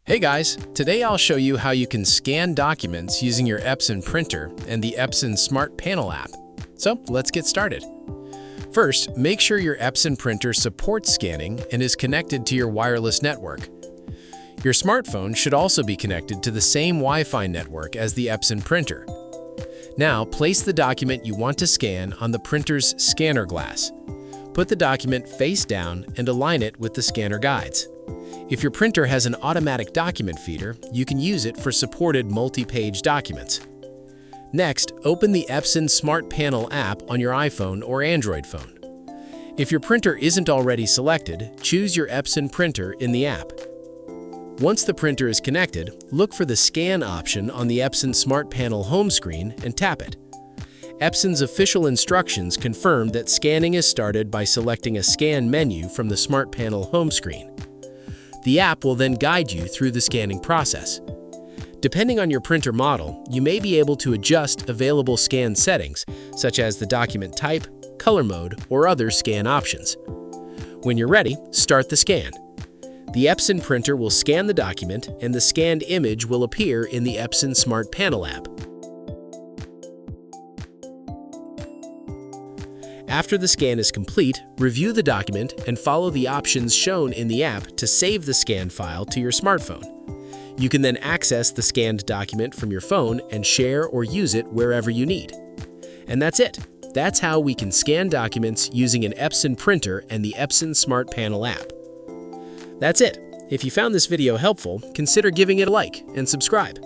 Hey guys, today I'll show you how you can scan documents using your Epson printer and the Epson Smart Panel app. So let's get started. First, make sure your Epson printer supports scanning and is connected to your wireless network. Your smartphone should also be connected to the same Wi-Fi network as the Epson printer. Now, place the document you want to scan on the printer's scanner glass. Put the document face down and align it with the scanner guides. If your printer has an automatic document feeder, you can use it for supported multi-page documents. Next, open the Epson Smart Panel app on your iPhone or Android phone. If your printer isn't already selected, choose your Epson printer in the app. Once the printer is connected, look for the Scan option on the Epson Smart Panel home screen and tap it. Epson's official instructions confirm that scanning is started by selecting a Scan menu from the Smart Panel home screen. The app will then guide you through the scanning process. Depending on your printer model, you may be able to adjust available scan settings, such as the document type, color mode, or other scan options. When you're ready, start the scan. The Epson printer will scan the document, and the scanned image will appear in the Epson Smart Panel app. After the scan is complete, review the document and follow the options shown in the app to save the scan file to your smartphone. You can then access the scanned document from your phone and share or use it wherever you need. And that's it. That's how we can scan documents using an Epson printer and the Epson Smart Panel app. That's it. If you found this video helpful, consider giving it a like and subscribe.